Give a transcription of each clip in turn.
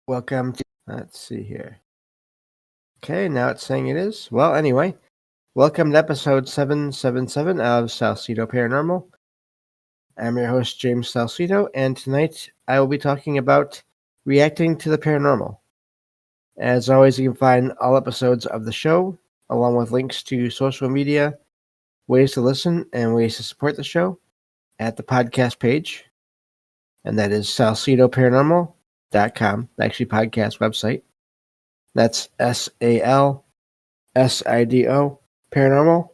Welcome to, let's see here. Okay, now it's saying it is. Well, anyway, welcome to episode 777 of Salsido Paranormal. I'm your host, James Salsido, and tonight I will be talking about reacting to the paranormal. As always, you can find all episodes of the show, along with links to social media, ways to listen, and ways to support the show at the podcast page, and that is salsidoparanormal.com, actually podcast website. That's SALSIDO paranormal,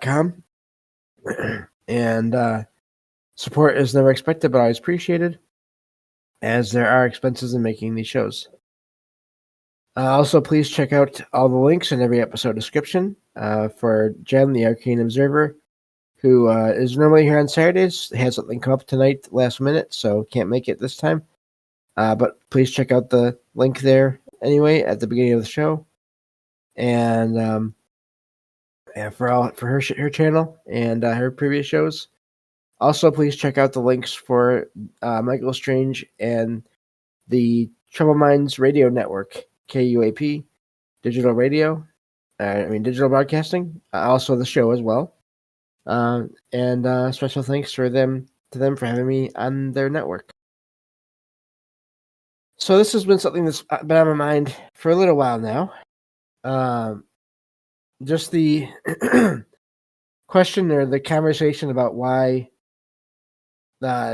.com. And support is never expected, but always appreciated, as there are expenses in making these shows. Also, please check out all the links in every episode description for Jen, the Arcane Observer, who is normally here on Saturdays. Has something come up tonight, last minute, so can't make it this time. But please check out the link there anyway at the beginning of the show. And for her channel and her previous shows. Also, please check out the links for Michael Strange and the Trouble Minds Radio Network, KUAP, digital radio. Digital broadcasting. Also, the show as well. And special thanks to them for having me on their network. So this has been something that's been on my mind for a little while now. Just the question or the conversation about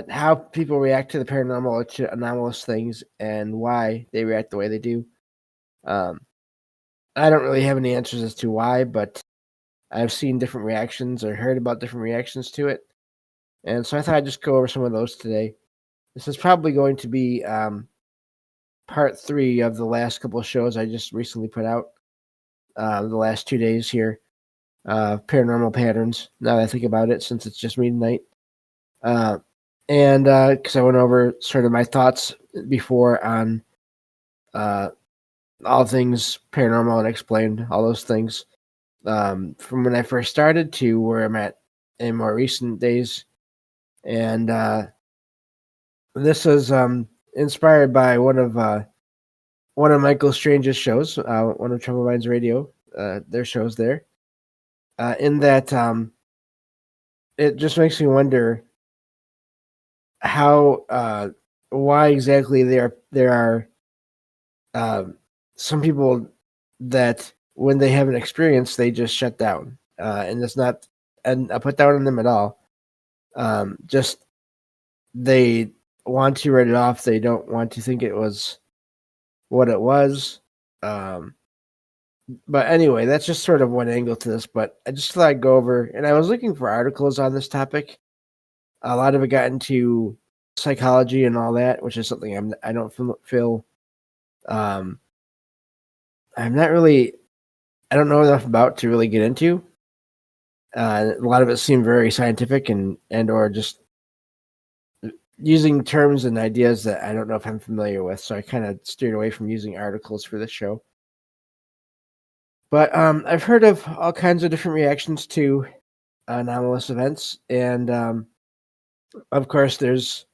how people react to the paranormal or to anomalous things and why they react the way they do. I don't really have any answers as to why, but I've seen different reactions or heard about different reactions to it. And so I thought I'd just go over some of those today. This is probably going to be part 3 of the last couple of shows I just recently put out the last 2 days here. Paranormal patterns, now that I think about it, since it's just me tonight. And because I went over sort of my thoughts before on all things paranormal and explained, all those things, from when I first started to where I'm at in more recent days. And this is inspired by one of Michael Strange's shows, one of Trouble Minds Radio, their shows there. In that, it just makes me wonder how why exactly there are some people that when they have an experience they just shut down, and it's not a put down on them at all. Just they want to write it off. They don't want to think it was what it was. But anyway, that's just sort of one angle to this. But I just thought I'd go over, and I was looking for articles on this topic. A lot of it got into psychology and all that, which is something I don't feel I'm not really, I don't know enough about to really get into. A lot of it seemed very scientific and or just using terms and ideas that I don't know if I'm familiar with, so I kind of steered away from using articles for this show. But I've heard of all kinds of different reactions to anomalous events, and of course, there's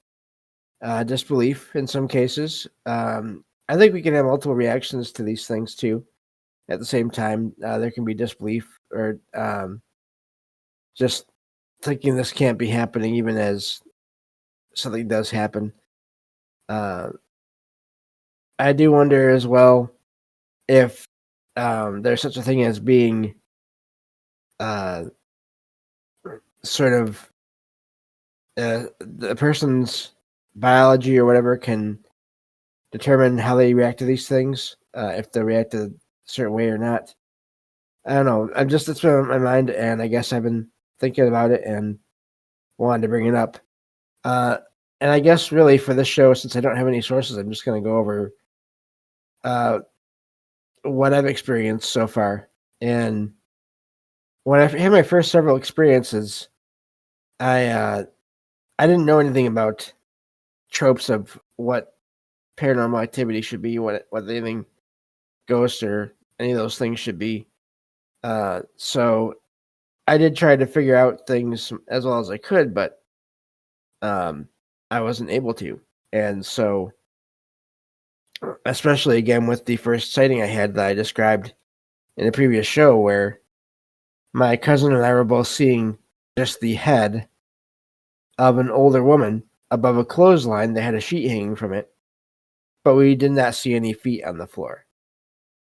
disbelief in some cases. I think we can have multiple reactions to these things too. At the same time, there can be disbelief or just thinking this can't be happening, even as something does happen. I do wonder as well if there's such a thing as being sort of the person's biology or whatever can determine how they react to these things, if they react a certain way or not. I don't know. It's been on my mind, and I guess I've been thinking about it and wanted to bring it up. And I guess really for this show, since I don't have any sources, I'm just going to go over what I've experienced so far. And when I had my first several experiences, I didn't know anything about tropes of what paranormal activity should be, what anything ghost or any of those things should be. So I did try to figure out things as well as I could, but I wasn't able to. And so, especially again with the first sighting I had that I described in a previous show, where my cousin and I were both seeing just the head of an older woman above a clothesline that had a sheet hanging from it, but we did not see any feet on the floor.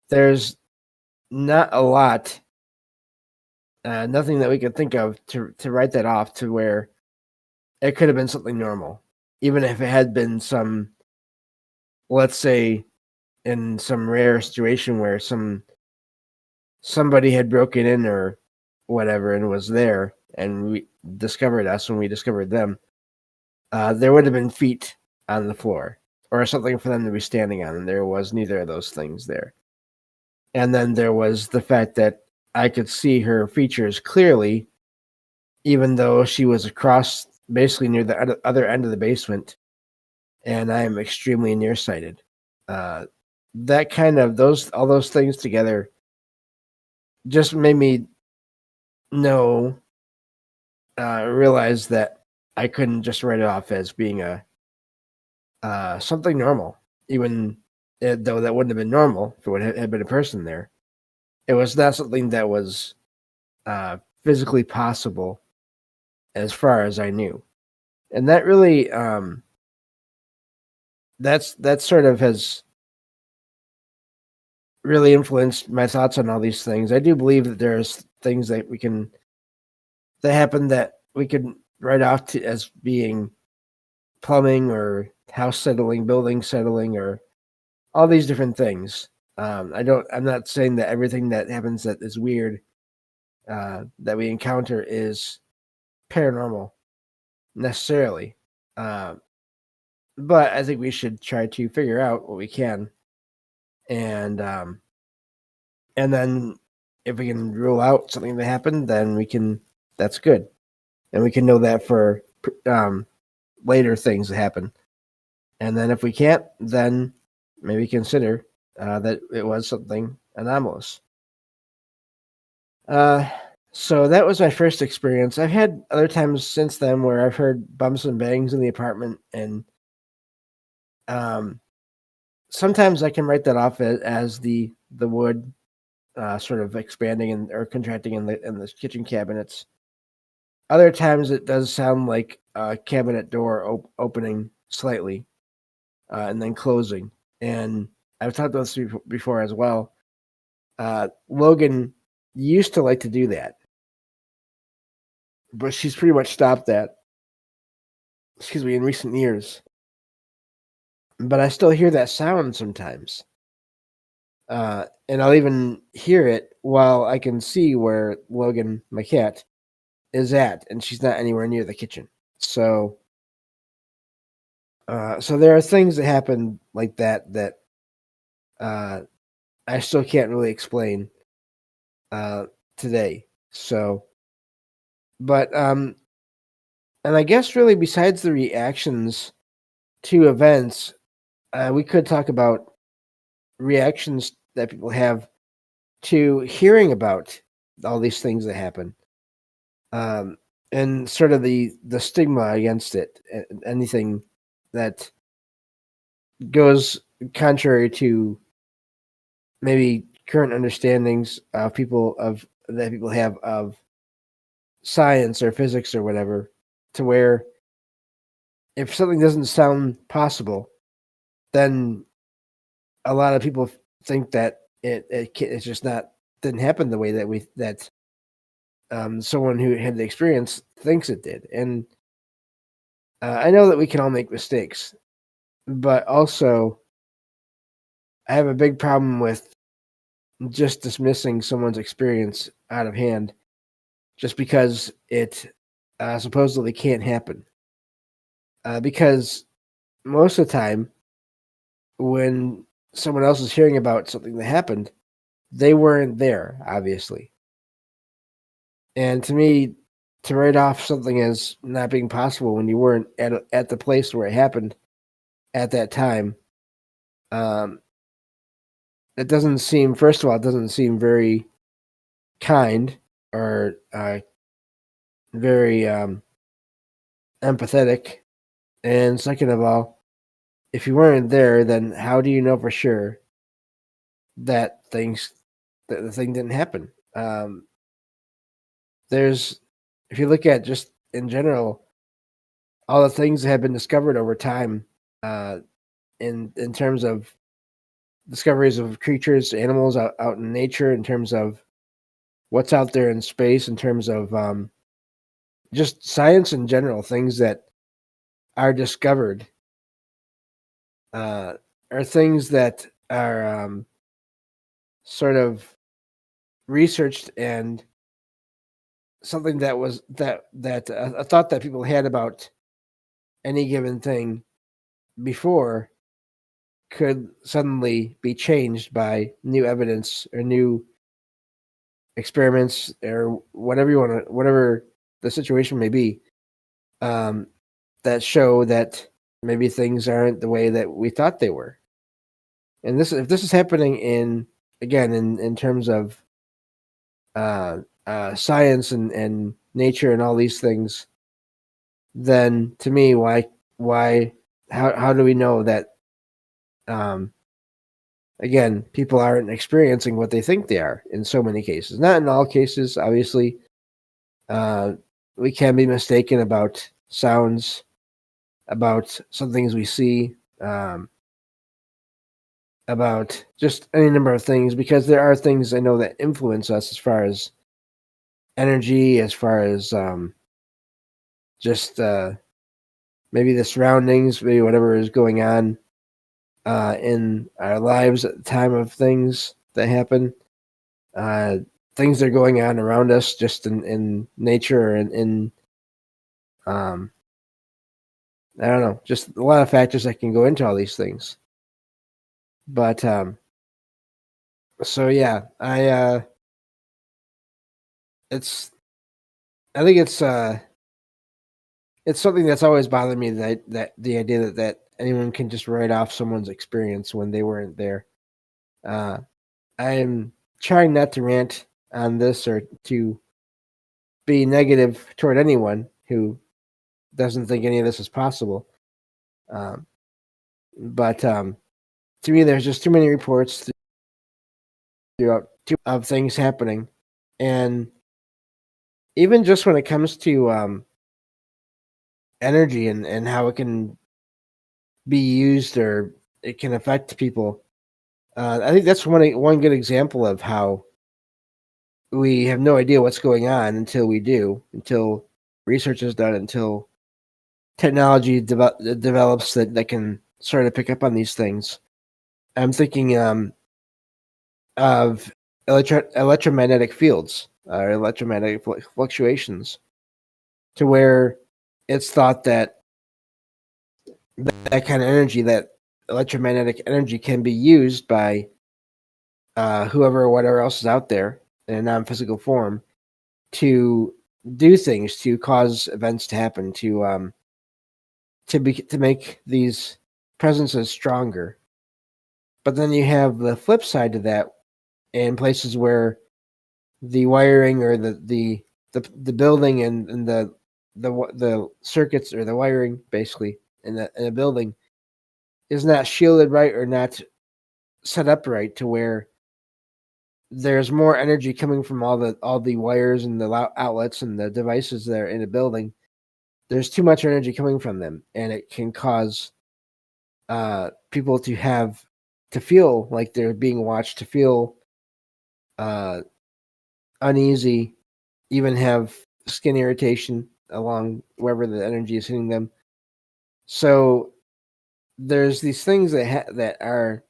There's not a lot, nothing that we could think of to write that off to where it could have been something normal, even if it had been some, let's say, in some rare situation where somebody had broken in or whatever and was there, and we discovered us when we discovered them. There would have been feet on the floor or something for them to be standing on, and there was neither of those things there. And then there was the fact that I could see her features clearly, even though she was across, basically near the other end of the basement, and I am extremely nearsighted. That kind of all those things together just made me know, realize that I couldn't just write it off as being something normal, even though that wouldn't have been normal if it had been a person there. It was not something that was physically possible as far as I knew. And that really, that sort of has really influenced my thoughts on all these things. I do believe that there's things that happen that we can write off as being plumbing or house settling, building settling, or all these different things. I'm not saying that everything that happens that is weird, that we encounter is paranormal necessarily. But I think we should try to figure out what we can, and then if we can rule out something that happened, then we can. That's good, and we can know that for later things that happen. And then if we can't, then maybe consider that it was something anomalous. So that was my first experience. I've had other times since then where I've heard bumps and bangs in the apartment, and sometimes I can write that off as the wood sort of expanding or contracting in the kitchen cabinets. Other times it does sound like a cabinet door opening slightly and then closing. And I've talked about this before as well. Logan used to like to do that, but she's pretty much stopped that. Excuse me, in recent years. But I still hear that sound sometimes. And I'll even hear it while I can see where Logan, my cat, is at, and she's not anywhere near the kitchen. So there are things that happen like that I still can't really explain today. So, but and I guess really besides the reactions to events, we could talk about reactions that people have to hearing about all these things that happen, and sort of the stigma against it. Anything that goes contrary to maybe current understandings of people have of science or physics or whatever, to where if something doesn't sound possible, then a lot of people think that it's just not didn't happen the way that someone who had the experience thinks it did. And I know that we can all make mistakes, but also I have a big problem with just dismissing someone's experience out of hand just because it supposedly can't happen. Because most of the time, when someone else is hearing about something that happened, they weren't there, obviously. And to me, to write off something as not being possible when you weren't at the place where it happened at that time, it doesn't seem. First of all, it doesn't seem very kind or very empathetic. And second of all, if you weren't there, then how do you know for sure that the thing didn't happen? There's, if you look at just in general, all the things that have been discovered over time, in terms of discoveries of creatures, animals out in nature, in terms of what's out there in space, in terms of just science in general, things that are discovered are things that are sort of researched, and something that was that a thought that people had about any given thing before could suddenly be changed by new evidence or new experiments or whatever the situation may be, um, that show that maybe things aren't the way that we thought they were. And if this is happening in terms of science and nature and all these things, then to me, why how do we know that um, again, people aren't experiencing what they think they are in so many cases? Not in all cases, obviously. Uh, we can be mistaken about sounds, about some things we see, about just any number of things, because there are things I know that influence us as far as energy, as far as just maybe the surroundings, maybe whatever is going on in our lives at the time of things that happen, uh, things that are going on around us, just in nature and in um, I don't know, just a lot of factors that can go into all these things. But so yeah, it's I think it's something that's always bothered me, that the idea that anyone can just write off someone's experience when they weren't there. Uh, I'm trying not to rant on this or to be negative toward anyone who doesn't think any of this is possible. Um, but to me, there's just too many reports throughout of things happening, and even just when it comes to energy and how it can be used or it can affect people. I think that's one good example of how we have no idea what's going on until we do, until research is done, until technology develops that can sort of pick up on these things. I'm thinking of electromagnetic fields or electromagnetic fluctuations, to where it's thought that that kind of energy, that electromagnetic energy, can be used by whoever or whatever else is out there in a non-physical form to do things, to cause events to happen, to make these presences stronger. But then you have the flip side to that, in places where the wiring or the building and the circuits or the wiring basically in a building is not shielded right or not set up right, to where there's more energy coming from all the wires and the outlets and the devices that are in a building. There's too much energy coming from them, and it can cause people to feel like they're being watched, to feel uh, uneasy, even have skin irritation along wherever the energy is hitting them. So there's these things that are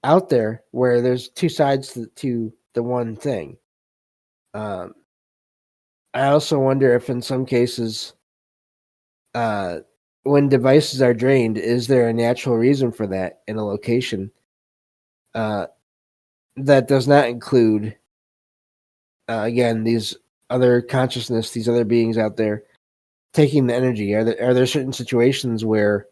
out there where there's two sides to the one thing. Um, I also wonder if in some cases, uh, when devices are drained, is there a natural reason for that in a location uh, that does not include, again, these other consciousness, these other beings out there taking the energy? Are there certain situations where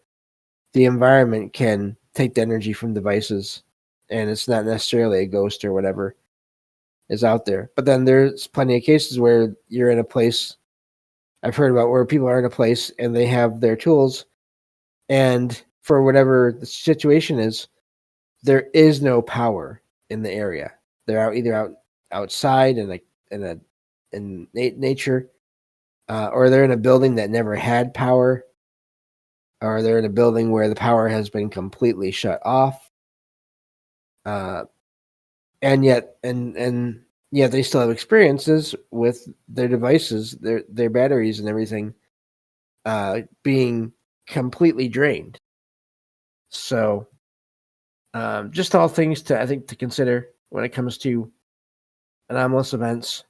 the environment can take the energy from devices, and it's not necessarily a ghost or whatever is out there? But then there's plenty of cases where you're in a place, I've heard about, where people are in a place and they have their tools, and for whatever the situation is, there is no power in the area. They're either outside in nature, or they're in a building that never had power, or they're in a building where the power has been completely shut off. And yet they still have experiences with their devices, their batteries and everything being completely drained. So just all things to consider when it comes to anomalous events.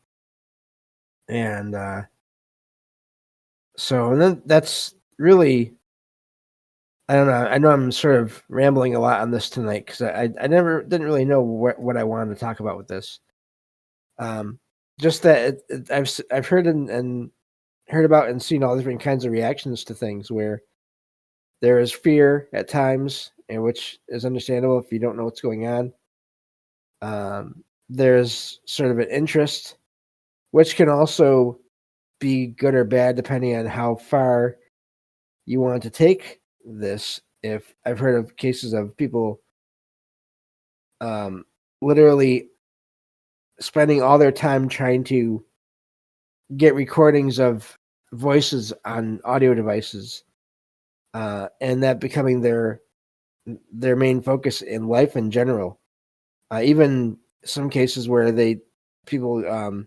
And and then that's really, I don't know. I know I'm sort of rambling a lot on this tonight because I didn't really know what I wanted to talk about with this. Just that I've heard and heard about and seen all different kinds of reactions to things where there is fear at times, and which is understandable if you don't know what's going on. There's sort of an interest, which can also be good or bad depending on how far you want to take this. If I've heard of cases of people literally spending all their time trying to get recordings of voices on audio devices, and that becoming their main focus in life in general. Even some cases where people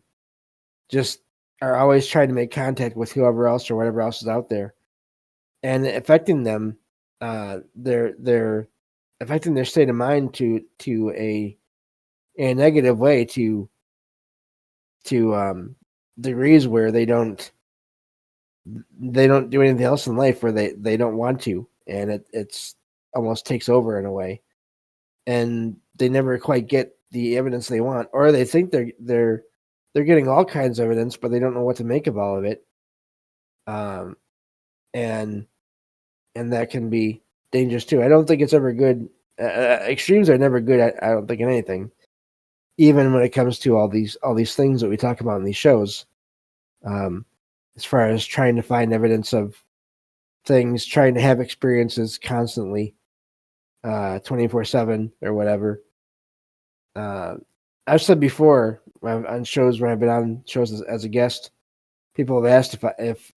just are always trying to make contact with whoever else or whatever else is out there, and affecting them. They're affecting their state of mind to a negative way, to degrees where they don't do anything else in life, where they don't want to, and it's almost takes over in a way, and they never quite get the evidence they want, or they think they're getting all kinds of evidence, but they don't know what to make of all of it. And that can be dangerous too. I don't think it's ever good. Extremes are never good. I don't think in anything, even when it comes to all these things that we talk about in these shows. As far as trying to find evidence of things, trying to have experiences constantly, 24/7 or whatever. I've said before on shows where I've been on shows as a guest, people have asked if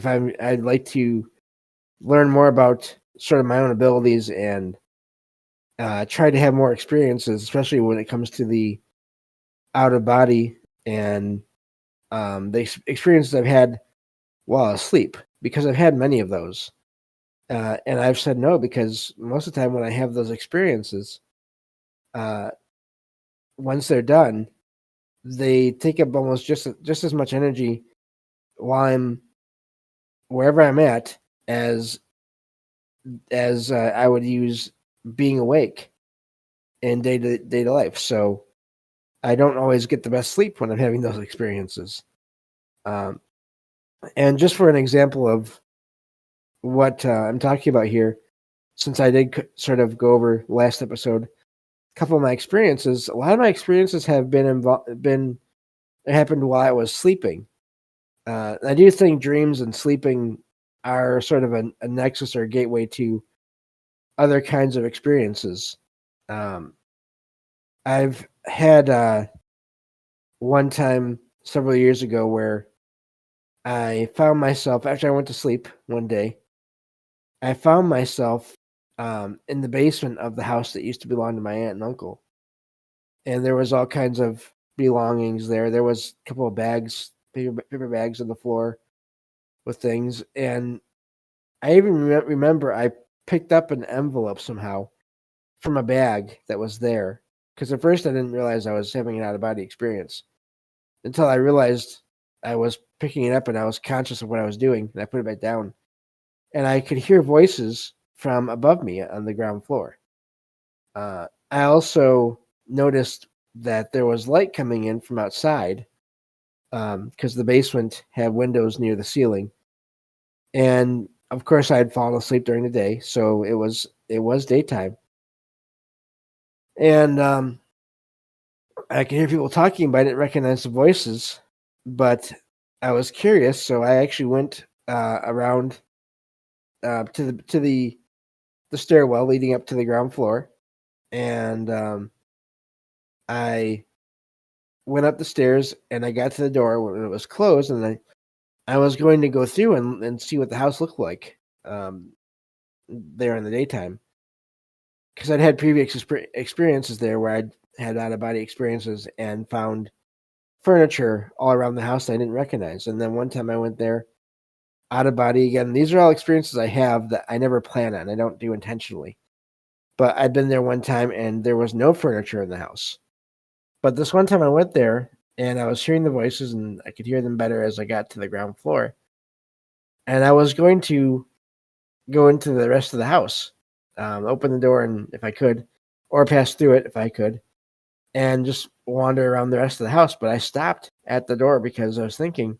I'd like to learn more about sort of my own abilities and try to have more experiences, especially when it comes to the out of body and the experiences I've had while asleep, because I've had many of those. And I've said no, because most of the time when I have those experiences, once they're done, they take up almost just as much energy while I'm wherever I'm at as I would use being awake in day to life. So I don't always get the best sleep when I'm having those experiences. And just for an example of what I'm talking about here, since I did sort of go over last episode, a couple of my experiences, a lot of my experiences have it happened while I was sleeping. I do think dreams and sleeping are sort of a nexus or a gateway to other kinds of experiences. I've had one time several years ago where I found myself, after I went to sleep one day, I found myself in the basement of the house that used to belong to my aunt and uncle. And there was all kinds of belongings there. There was a couple of bags, paper bags on the floor with things. And I even remember I picked up an envelope somehow from a bag that was there. Because at first I didn't realize I was having an out-of-body experience until I realized I was picking it up and I was conscious of what I was doing. And I put it back down. And I could hear voices from above me on the ground floor. I also noticed that there was light coming in from outside, because the basement had windows near the ceiling. And of course, I had fallen asleep during the day, so it was daytime. And I could hear people talking, but I didn't recognize the voices. But I was curious, so I actually went around to the stairwell leading up to the ground floor, and I went up the stairs and I got to the door when it was closed, and I was going to go through and see what the house looked like there in the daytime, because I'd had previous experiences there where I'd had out of body experiences and found furniture all around the house that I didn't recognize. And then one time I went there out of body again. These are all experiences I have that I never plan on. I don't do intentionally. But I'd been there one time and there was no furniture in the house. But this one time I went there and I was hearing the voices and I could hear them better as I got to the ground floor. And I was going to go into the rest of the house, open the door and if I could, or pass through it if I could, and just wander around the rest of the house. But I stopped at the door because I was thinking,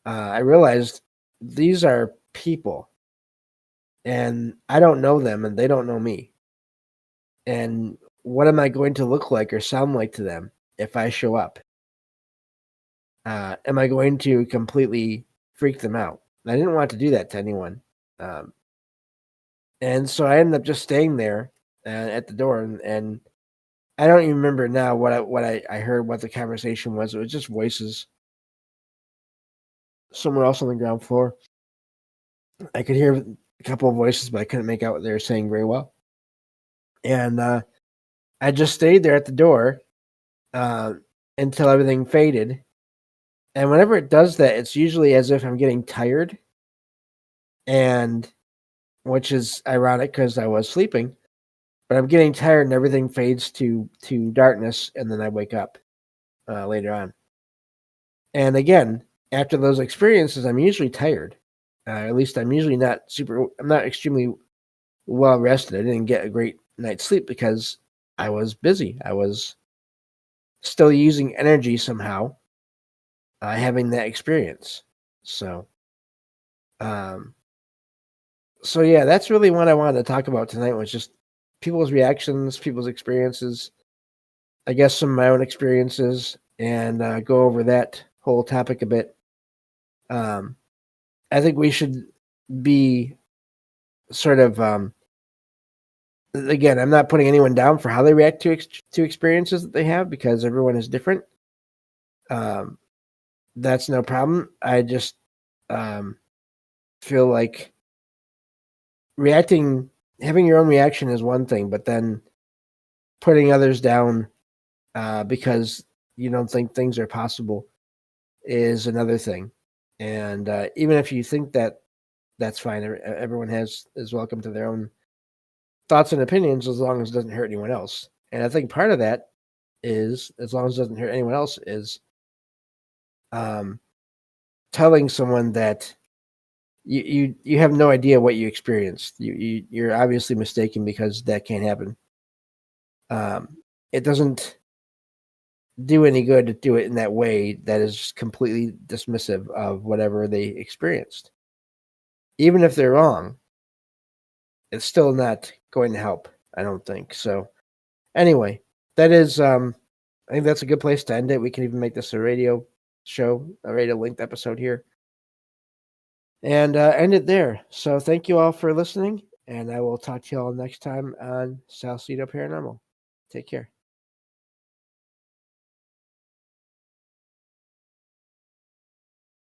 I realized these are people and I don't know them and they don't know me. And what am I going to look like or sound like to them if I show up? Am I going to completely freak them out? I didn't want to do that to anyone. And so I ended up just staying there at the door. And I don't even remember now what I heard, what the conversation was. It was just voices somewhere else on the ground floor. I could hear a couple of voices, but I couldn't make out what they were saying very well. And I just stayed there at the door until everything faded. And whenever it does that, it's usually as if I'm getting tired, and which is ironic because I was sleeping, but I'm getting tired and everything fades to darkness, and then I wake up later on. And again, after those experiences, I'm usually tired. At least I'm usually I'm not extremely well rested. I didn't get a great night's sleep because I was busy. I was still using energy somehow, having that experience. So, yeah, that's really what I wanted to talk about tonight, was just people's reactions, people's experiences, I guess some of my own experiences, and go over that whole topic a bit. I think we should be sort of, again, I'm not putting anyone down for how they react to experiences that they have, because everyone is different. That's no problem. I just feel like having your own reaction is one thing, but then putting others down because you don't think things are possible is another thing. And even if you think that, that's fine. Everyone is welcome to their own thoughts and opinions, as long as it doesn't hurt anyone else. And I think part of that is, as long as it doesn't hurt anyone else, is telling someone that you have no idea what you experienced. You're obviously mistaken, because that can't happen. It doesn't do any good to do it in that way that is completely dismissive of whatever they experienced. Even if they're wrong, it's still not going to help, I don't think. So anyway, that is I think that's a good place to end it. We can even make this a radio show, a radio linked episode here, and end it there. So thank you all for listening, and I will talk to you all next time on Salsido Paranormal. Take care.